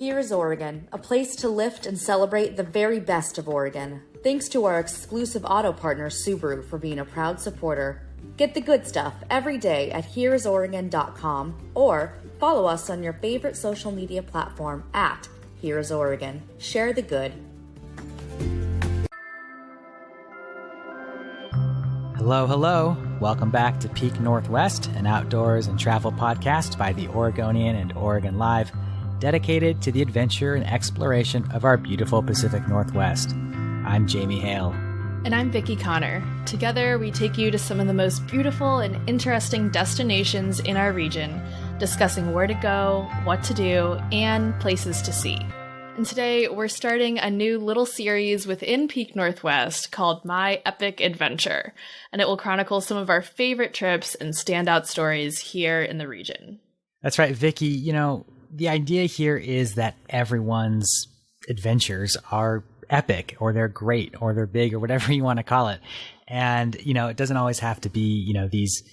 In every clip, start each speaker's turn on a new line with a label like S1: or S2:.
S1: Here is Oregon, a place to lift and celebrate the very best of Oregon. Thanks to our exclusive auto partner, Subaru, for being a proud supporter. Get the good stuff every day at hereisoregon.com or follow us on your favorite social media platform at Here is Oregon. Share the good.
S2: Hello, hello. Welcome back to Peak Northwest, an outdoors and travel podcast by the Oregonian and Oregon Live, dedicated to the adventure and exploration of our beautiful Pacific Northwest. I'm Jamie Hale.
S3: And I'm Vickie Connor. Together, we take you to some of the most beautiful and interesting destinations in our region, discussing where to go, what to do, and places to see. And today, we're starting a new little series within Peak Northwest called My Epic Adventure, and it will chronicle some of our favorite trips and standout stories here in the region.
S2: That's right, Vickie. You know, the idea here is that everyone's adventures are epic, or they're great, or they're big, or whatever you want to call it. And, you know, it doesn't always have to be, you know, these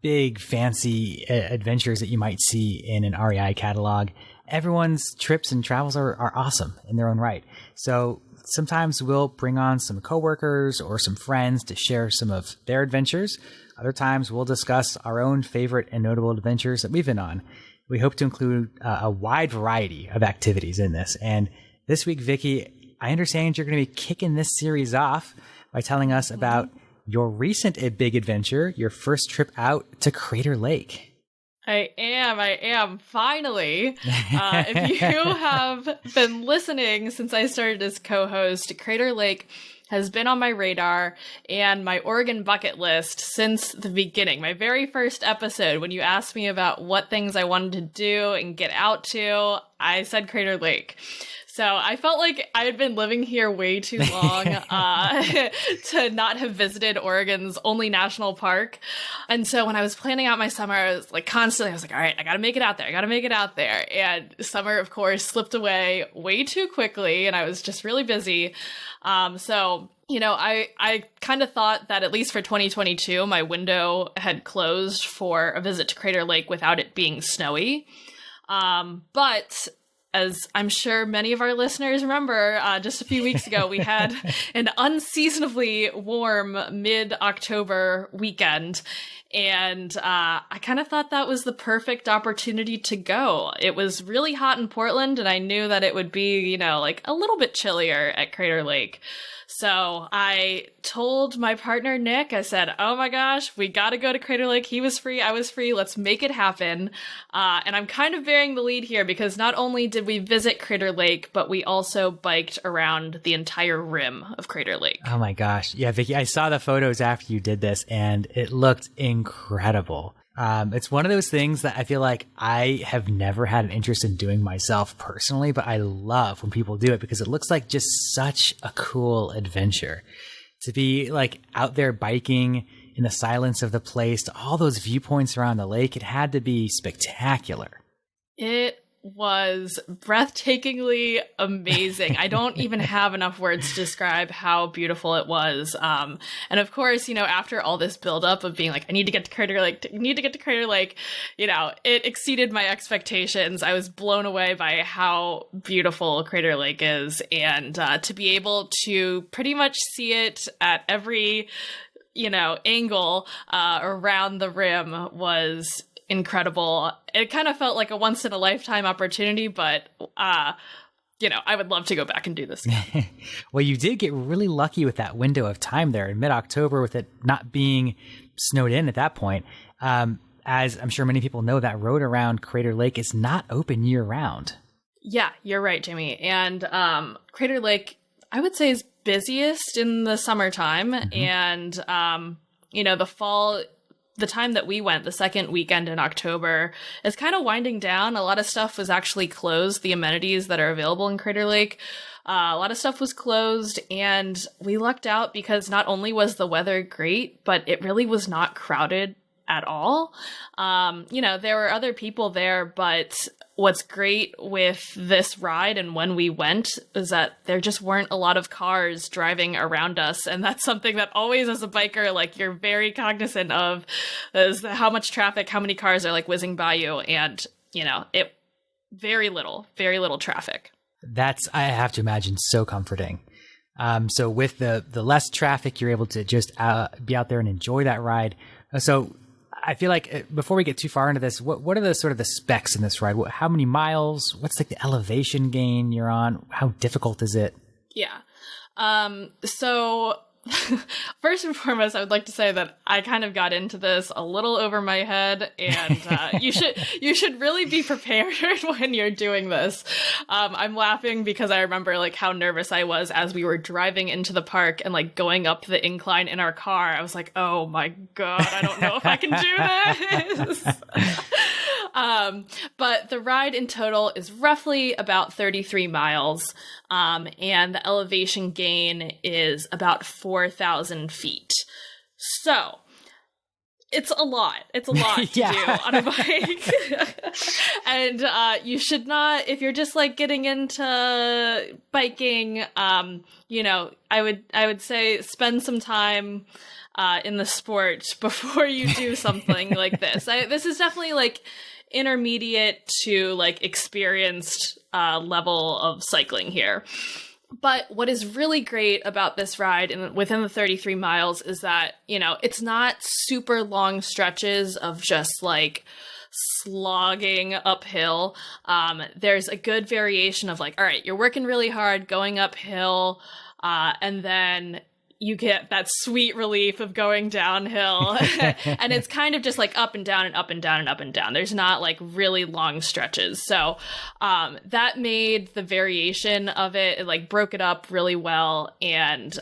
S2: big, fancy adventures that you might see in an REI catalog. Everyone's trips and travels are awesome in their own right. So sometimes we'll bring on some coworkers or some friends to share some of their adventures. Other times we'll discuss our own favorite and notable adventures that we've been on. We hope to include a wide variety of activities in this. And this week, Vickie, I understand you're going to be kicking this series off by telling us about your recent big adventure, your first trip out to Crater Lake.
S3: I am, finally. If you have been listening since I started as co-host, Crater Lake has been on my radar and my Oregon bucket list since the beginning. My very first episode, when you asked me about what things I wanted to do and get out to, I said Crater Lake. So I felt like I had been living here way too long to not have visited Oregon's only national park. And so when I was planning out my summer, I was like all right, I got to make it out there. And summer, of course, slipped away way too quickly, and I was just really busy. So, you know, I kind of thought that at least for 2022, my window had closed for a visit to Crater Lake without it being snowy. But as I'm sure many of our listeners remember, just a few weeks ago, we had an unseasonably warm mid-October weekend. And I kind of thought that was the perfect opportunity to go. It was really hot in Portland, and I knew that it would be, you know, like a little bit chillier at Crater Lake. So I told my partner, Nick, I said, oh my gosh, we got to go to Crater Lake. He was free. I was free. Let's make it happen. And I'm kind of bearing the lead here because not only did we visit Crater Lake, but we also biked around the entire rim of Crater Lake.
S2: Oh my gosh. Yeah, Vickie, I saw the photos after you did this and it looked incredible. It's one of those things that I feel like I have never had an interest in doing myself personally, but I love when people do it because it looks like just such a cool adventure to be like out there biking in the silence of the place to all those viewpoints around the lake. It had to be spectacular.
S3: It was breathtakingly amazing. I don't even have enough words to describe how beautiful it was. And of course, you know, after all this buildup of being like, I need to get to Crater Lake, you know, it exceeded my expectations. I was blown away by how beautiful Crater Lake is. And to be able to pretty much see it at every, you know, angle around the rim was incredible. It kind of felt like a once in a lifetime opportunity, but you know, I would love to go back and do this again.
S2: Well, you did get really lucky with that window of time there in mid-October with it not being snowed in at that point. As I'm sure many people know, that road around Crater Lake is not open year round. Yeah,
S3: you're right, Jimmy. And Crater Lake, I would say, is busiest in the summertime. Mm-hmm. And, you know, the fall, the time that we went, the second weekend in October, is kind of winding down. A lot of stuff was actually closed. The amenities that are available in Crater Lake, a lot of stuff was closed, and we lucked out because not only was the weather great, but it really was not crowded at all. You know, there were other people there, but what's great with this ride and when we went is that there just weren't a lot of cars driving around us. And that's something that always as a biker, like, you're very cognizant of, is how much traffic, how many cars are like whizzing by you. And, you know, very little traffic.
S2: That's, I have to imagine, so comforting. So with the less traffic, you're able to just be out there and enjoy that ride. So I feel like before we get too far into this, what are the sort of the specs in this ride? How many miles? What's like the elevation gain you're on? How difficult is it?
S3: Yeah. So first and foremost, I would like to say that I kind of got into this a little over my head, and you should really be prepared when you're doing this. I'm laughing because I remember like how nervous I was as we were driving into the park and like going up the incline in our car. I was like, oh my God, I don't know if I can do this. But the ride in total is roughly about 33 miles. And the elevation gain is about 4,000 feet. So it's a lot. It's a lot to do on a bike. And you should not, if you're just like getting into biking, you know, I would say spend some time in the sport before you do something like this. This is definitely like intermediate to like experienced level of cycling here. But what is really great about this ride within the 33 miles is that, you know, it's not super long stretches of just like slogging uphill. There's a good variation of like, all right, you're working really hard going uphill, and then you get that sweet relief of going downhill. And it's kind of just like up and down and up and down and up and down. There's not like really long stretches. So that made the variation of it like broke it up really well. And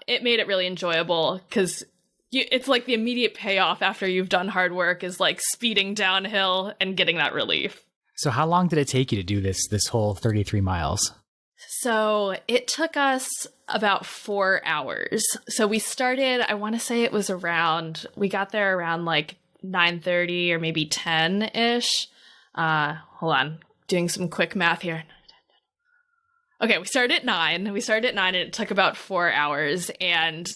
S3: it made it really enjoyable because it's like the immediate payoff after you've done hard work is like speeding downhill and getting that relief.
S2: So how long did it take you to do this whole 33 miles?
S3: So it took us about 4 hours. So we started, I want to say it was we got there around like 9:30 or maybe 10-ish. Hold on, doing some quick math here. Okay, we started at 9. And it took about 4 hours. And,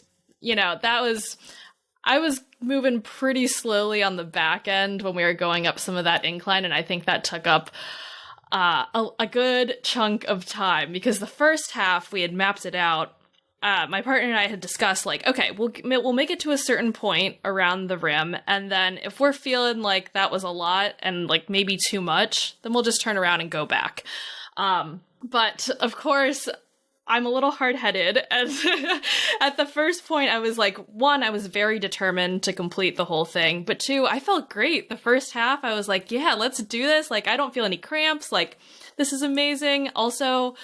S3: you know, I was moving pretty slowly on the back end when we were going up some of that incline. And I think that took up a good chunk of time because the first half we had mapped it out. My partner and I had discussed like, okay, we'll make it to a certain point around the rim, and then if we're feeling like that was a lot and like maybe too much, then we'll just turn around and go back. But of course, I'm a little hard-headed. And at the first point, I was like, 1, I was very determined to complete the whole thing. But 2, I felt great. The first half, I was like, yeah, let's do this. Like, I don't feel any cramps. Like, this is amazing. Also,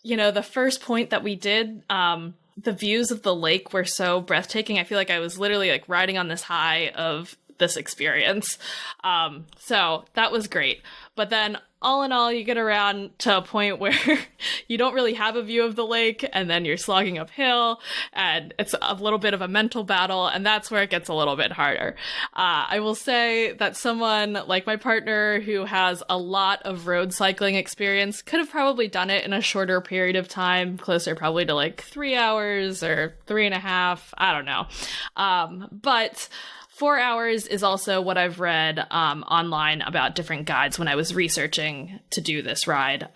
S3: you know, the first point that we did, the views of the lake were so breathtaking. I feel like I was literally like riding on this high of this experience. So that was great. But then all in all, you get around to a point where you don't really have a view of the lake, and then you're slogging uphill, and it's a little bit of a mental battle, and that's where it gets a little bit harder. I will say that someone like my partner who has a lot of road cycling experience could have probably done it in a shorter period of time, closer probably to like 3 hours or 3.5. I don't know. But 4 hours is also what I've read online about different guides when I was researching to do this ride.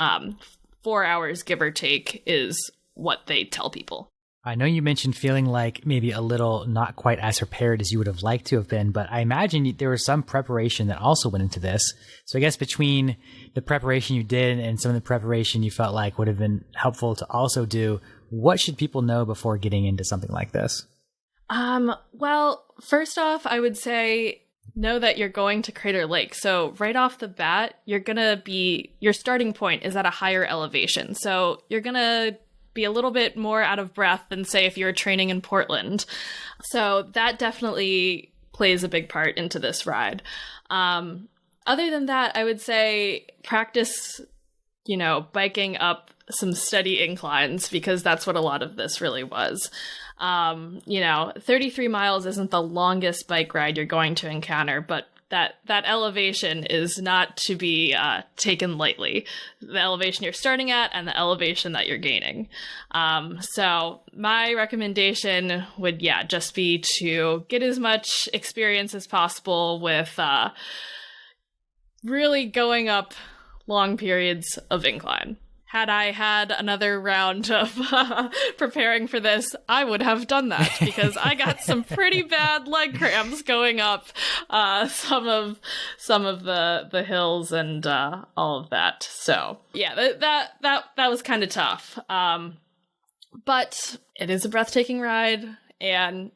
S3: 4 hours, give or take, is what they tell people.
S2: I know you mentioned feeling like maybe a little not quite as prepared as you would have liked to have been, but I imagine there was some preparation that also went into this. So I guess between the preparation you did and some of the preparation you felt like would have been helpful to also do, what should people know before getting into something like this?
S3: Well, first off, I would say know that you're going to Crater Lake. So right off the bat, your starting point is at a higher elevation. So you're going to be a little bit more out of breath than say if you're training in Portland. So that definitely plays a big part into this ride. Other than that, I would say practice, biking up some steady inclines, because that's what a lot of this really was. 33 miles isn't the longest bike ride you're going to encounter, but that elevation is not to be taken lightly. The elevation you're starting at and the elevation that you're gaining. So my recommendation would, just be to get as much experience as possible with really going up long periods of incline. Had I had another round of preparing for this, I would have done that because I got some pretty bad leg cramps going up some of the hills and all of that. So yeah, that was kind of tough. But it is a breathtaking ride, and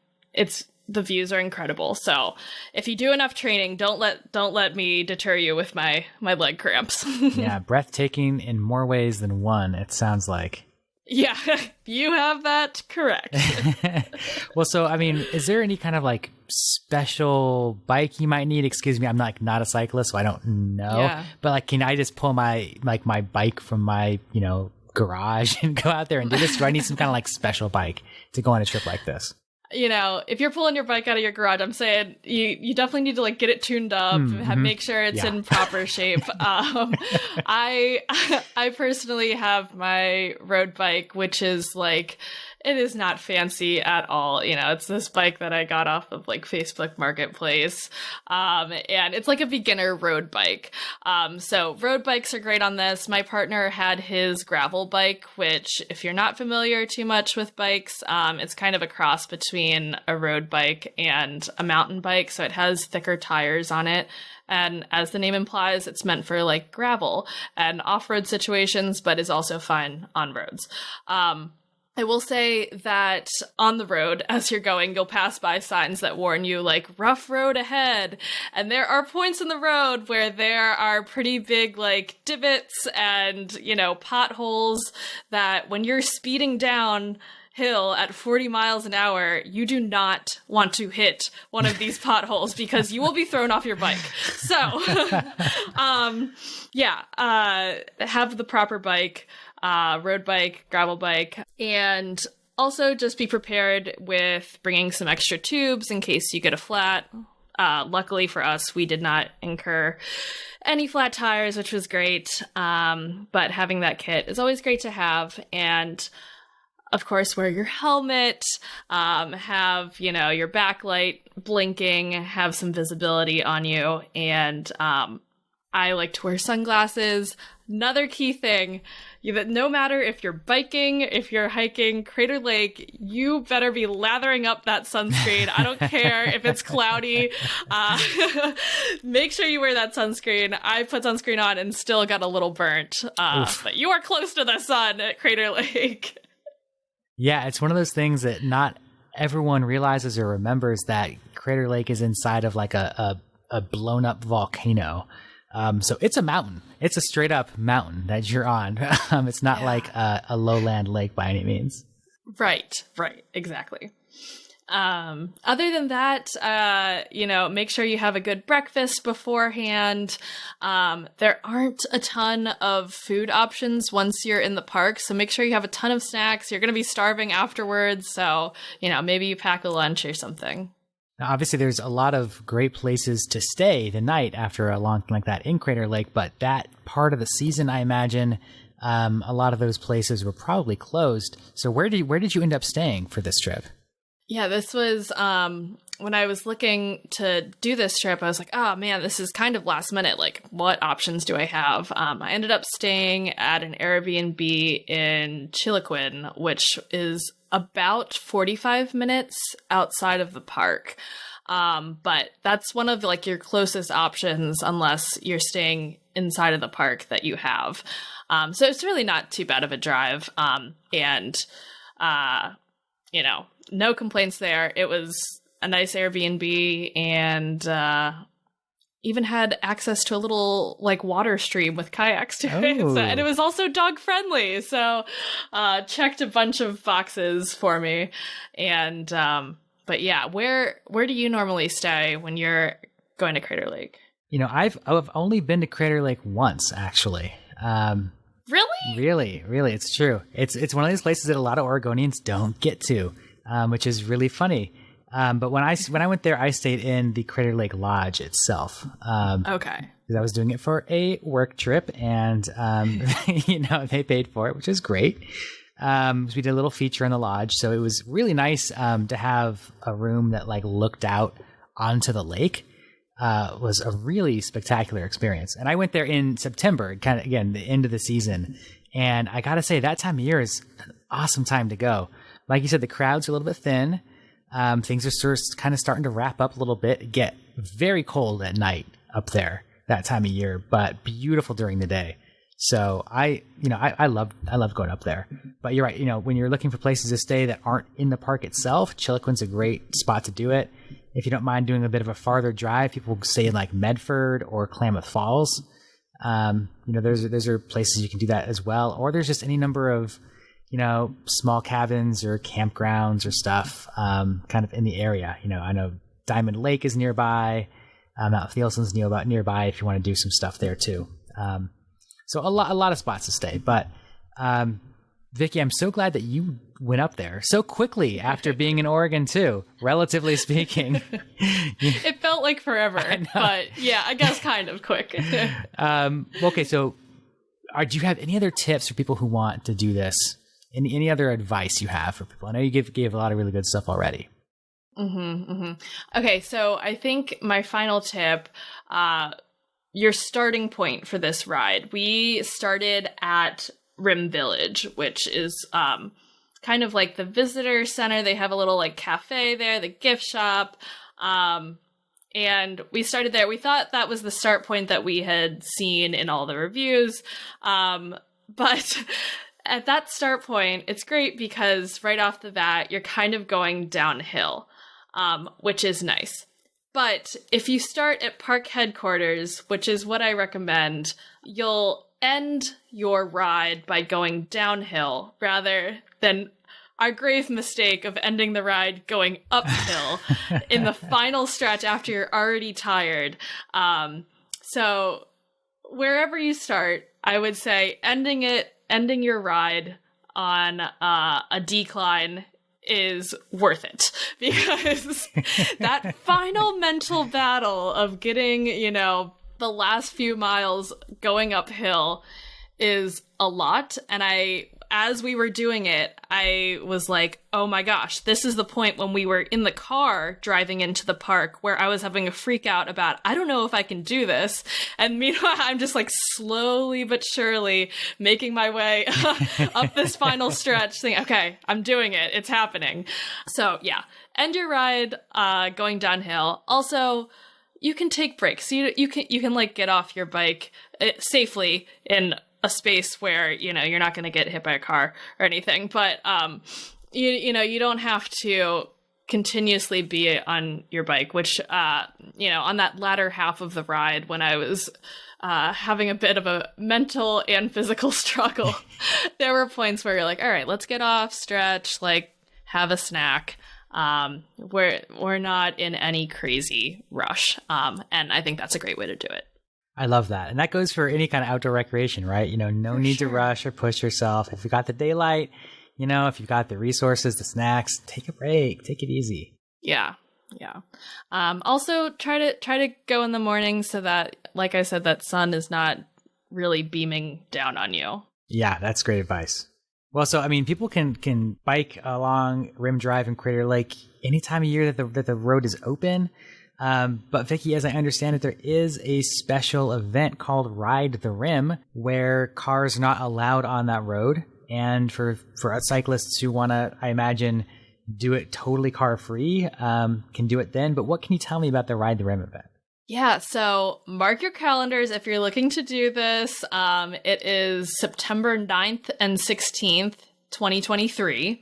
S3: the views are incredible. So if you do enough training, don't let me deter you with my leg cramps.
S2: Yeah, breathtaking in more ways than one, it sounds like.
S3: Yeah, you have that correct.
S2: Well, so, I mean, is there any kind of like special bike you might need? Excuse me, I'm not a cyclist, so I don't know. Yeah. But like, can I just pull my bike from my, garage and go out there and do this? Do I need some kind of like special bike to go on a trip like this?
S3: If you're pulling your bike out of your garage, I'm saying you definitely need to like get it tuned up, make sure it's in proper shape. I personally have my road bike, which is like, it is not fancy at all. It's this bike that I got off of like Facebook Marketplace. And it's like a beginner road bike. So road bikes are great on this. My partner had his gravel bike, which if you're not familiar too much with bikes, it's kind of a cross between a road bike and a mountain bike. So it has thicker tires on it. And as the name implies, it's meant for like gravel and off-road situations, but is also fine on roads. I will say that on the road, as you're going, you'll pass by signs that warn you, like, rough road ahead. And there are points in the road where there are pretty big, like, divots and, potholes that when you're speeding down hill at 40 miles an hour, you do not want to hit one of these potholes because you will be thrown off your bike. So, have the proper bike. Road bike, gravel bike, and also just be prepared with bringing some extra tubes in case you get a flat. Luckily for us, we did not incur any flat tires, which was great. But having that kit is always great to have. And of course, wear your helmet, have, your backlight blinking, have some visibility on you. And I like to wear sunglasses. Another key thing, that no matter if you're biking, if you're hiking Crater Lake, you better be lathering up that sunscreen. I don't care if it's cloudy. Make sure you wear that sunscreen. I put sunscreen on and still got a little burnt. But you are close to the sun at Crater Lake.
S2: Yeah, it's one of those things that not everyone realizes or remembers, that Crater Lake is inside of like a blown up volcano. So it's a mountain. It's a straight up mountain that you're on. It's not like a lowland lake by any means. Right,
S3: exactly. Other than that, make sure you have a good breakfast beforehand. There aren't a ton of food options once you're in the park, so make sure you have a ton of snacks. You're going to be starving afterwards, so, maybe you pack a lunch or something.
S2: Now, obviously, there's a lot of great places to stay the night after a long thing like that in Crater Lake, but that part of the season, I imagine, a lot of those places were probably closed. So where did you end up staying for this trip?
S3: Yeah, this was when I was looking to do this trip, I was like, oh man, this is kind of last minute. Like, what options do I have? I ended up staying at an Airbnb in Chiloquin, which is about 45 minutes outside of the park. But that's one of like your closest options unless you're staying inside of the park that you have. So it's really not too bad of a drive. No complaints there. It was a nice Airbnb and even had access to a little like water stream with kayaks to it. So, and it was also dog friendly. So checked a bunch of boxes for me. And but yeah, where do you normally stay when you're going to Crater Lake?
S2: I've only been to Crater Lake once, actually.
S3: Really?
S2: Really, it's true. It's one of these places that a lot of Oregonians don't get to, which is really funny. But when I went there, I stayed in the Crater Lake Lodge itself.
S3: Okay.
S2: Because I was doing it for a work trip, and they paid for it, which is great. So we did a little feature in the lodge, so it was really nice to have a room that like looked out onto the lake. was a really spectacular experience. And I went there in September, kind of, again, the end of the season. And I got to say, that time of year is an awesome time to go. Like you said, the crowds are a little bit thin. Things are kind of starting to wrap up a little bit, get very cold at night up there that time of year, but beautiful during the day. So I love going up there. But you're right. When you're looking for places to stay that aren't in the park itself, Chiloquin's a great spot to do it. If you don't mind doing a bit of a farther drive, people stay in like Medford or Klamath Falls. Those are places you can do that as well. Or there's just any number of, small cabins or campgrounds or stuff, kind of in the area. I know Diamond Lake is nearby. Mount Thielson's nearby if you want to do some stuff there too. So a lot of spots to stay. But Vickie, I'm so glad that you went up there so quickly after being in Oregon too, relatively speaking.
S3: It felt like forever, but yeah, I guess kind of quick.
S2: Okay, so do you have any other tips for people who want to do this? Any other advice you have for people? I know you gave a lot of really good stuff already.
S3: Okay, so I think my final tip, your starting point for this ride. We started at Rim Village, which is kind of like the visitor center. They have a little like cafe there, the gift shop. And we started there. We thought that was the start point that we had seen in all the reviews. But at that start point, it's great because right off the bat, you're kind of going downhill, which is nice. But if you start at park headquarters, which is what I recommend, you'll end your ride by going downhill rather than our grave mistake of ending the ride going uphill in the final stretch after you're already tired. So wherever you start, I would say ending your ride on a decline is worth it, because that final mental battle of getting, the last few miles going uphill is a lot. And as we were doing it, I was like, oh my gosh, this is the point when we were in the car driving into the park where I was having a freak out about, I don't know if I can do this. And meanwhile, I'm just like slowly but surely making my way up this final stretch saying, okay, I'm doing it. It's happening. So yeah, end your ride going downhill. Also, you can take breaks. You can like get off your bike safely in a space where, you're not going to get hit by a car or anything, but, you don't have to continuously be on your bike, which, on that latter half of the ride when I was, having a bit of a mental and physical struggle, there were points where you're like, all right, let's get off, stretch, like have a snack. We're not in any crazy rush. And I think that's a great way to do it.
S2: I love that. And that goes for any kind of outdoor recreation, right? No need to rush or push yourself. If you got the daylight, if you've got the resources, the snacks, take a break, take it easy.
S3: Yeah. Also try to go in the morning so that, like I said, that sun is not really beaming down on you.
S2: Yeah, that's great advice. Well, so, people can bike along Rim Drive and Crater Lake any time of year that the road is open. But Vickie, as I understand it, there is a special event called Ride the Rim where cars are not allowed on that road. And for cyclists who want to, I imagine, do it totally car free, can do it then. But what can you tell me about the Ride the Rim event?
S3: Yeah, so mark your calendars if you're looking to do this. It is September 9th and 16th, 2023.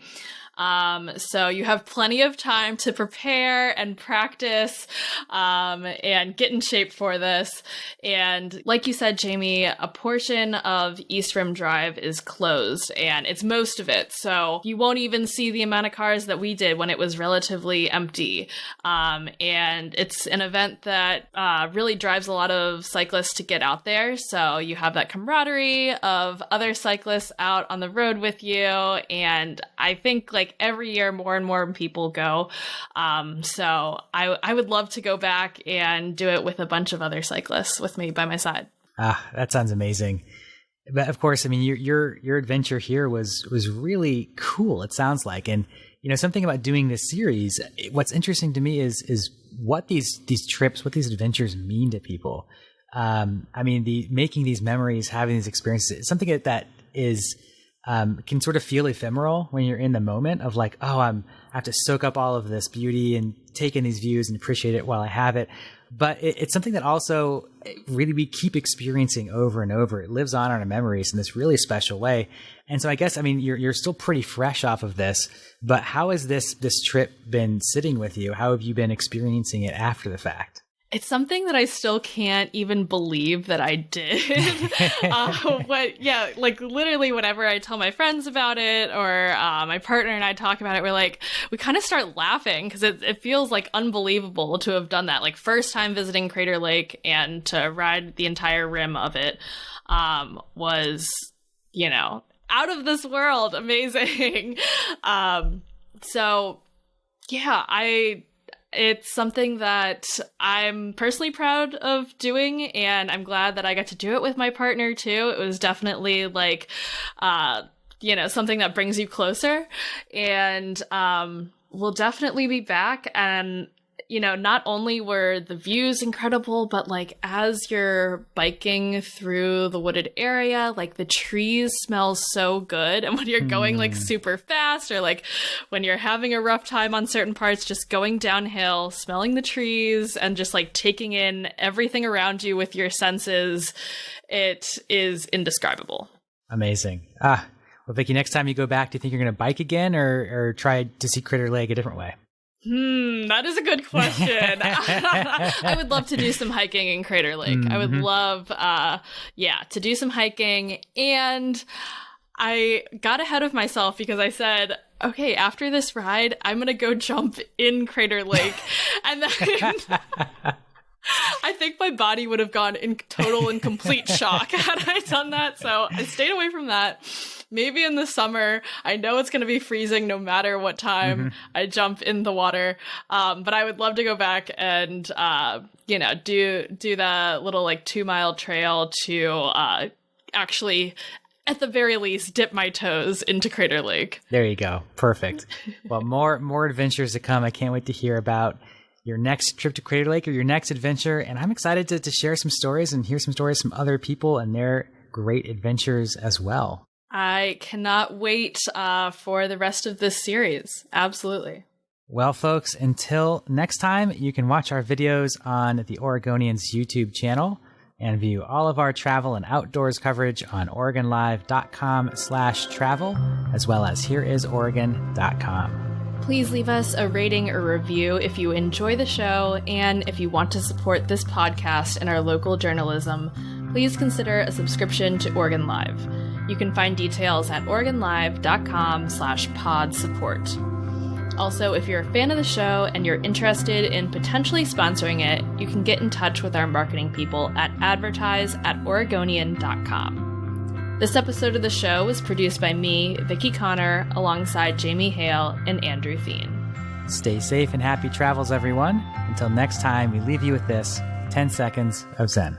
S3: So you have plenty of time to prepare and practice, and get in shape for this. And like you said, Jamie, a portion of East Rim Drive is closed, and it's most of it. So you won't even see the amount of cars that we did when it was relatively empty. And it's an event that, really drives a lot of cyclists to get out there. So you have that camaraderie of other cyclists out on the road with you. And I think every year more and more people go. So I would love to go back and do it with a bunch of other cyclists with me by my side.
S2: That sounds amazing. But of course, I mean, your adventure here was really cool. It sounds like, and something about doing this series. What's interesting to me is what these trips, what these adventures mean to people. I mean, making these memories, having these experiences, something that is can sort of feel ephemeral when you're in the moment of like, oh, I have to soak up all of this beauty and take in these views and appreciate it while I have it. But it's something that also really we keep experiencing over and over. It lives on in our memories in this really special way. And so I guess, I mean, you're still pretty fresh off of this, but how has this trip been sitting with you? How have you been experiencing it after the fact?
S3: It's something that I still can't even believe that I did. But yeah, like literally whenever I tell my friends about it or my partner and I talk about it, we kind of start laughing because it feels like unbelievable to have done that. Like first time visiting Crater Lake and to ride the entire rim of it was, out of this world, amazing. So yeah, it's something that I'm personally proud of doing, and I'm glad that I got to do it with my partner too. It was definitely something that brings you closer, and we'll definitely be back. And not only were the views incredible, but as you're biking through the wooded area, the trees smell so good. And when you're going super fast or when you're having a rough time on certain parts, just going downhill, smelling the trees and just taking in everything around you with your senses, it is indescribable.
S2: Amazing. Well, Vickie, next time you go back, do you think you're going to bike again or try to see Crater Lake a different way?
S3: That is a good question. I would love to do some hiking in Crater Lake. I would love, to do some hiking. And I got ahead of myself because I said, okay, after this ride, I'm going to go jump in Crater Lake. And then I think my body would have gone in total and complete shock had I done that. So I stayed away from that. Maybe in the summer, I know it's going to be freezing no matter what time I jump in the water. But I would love to go back and, do the little 2-mile trail to actually, at the very least, dip my toes into Crater Lake.
S2: There you go. Perfect. Well, more adventures to come. I can't wait to hear about your next trip to Crater Lake or your next adventure. And I'm excited to share some stories and hear some stories from other people and their great adventures as well.
S3: I cannot wait for the rest of this series. Absolutely.
S2: Well, folks, until next time, you can watch our videos on the Oregonians YouTube channel and view all of our travel and outdoors coverage on OregonLive.com/travel, as well as HereIsOregon.com.
S3: Please leave us a rating or review if you enjoy the show, and if you want to support this podcast and our local journalism, please consider a subscription to Oregon Live. You can find details at OregonLive.com/pod support. Also, if you're a fan of the show and you're interested in potentially sponsoring it, you can get in touch with our marketing people at advertise@Oregonian.com. This episode of the show was produced by me, Vickie Connor, alongside Jamie Hale and Andrew Thien.
S2: Stay safe and happy travels, everyone. Until next time, we leave you with this 10 seconds of Zen.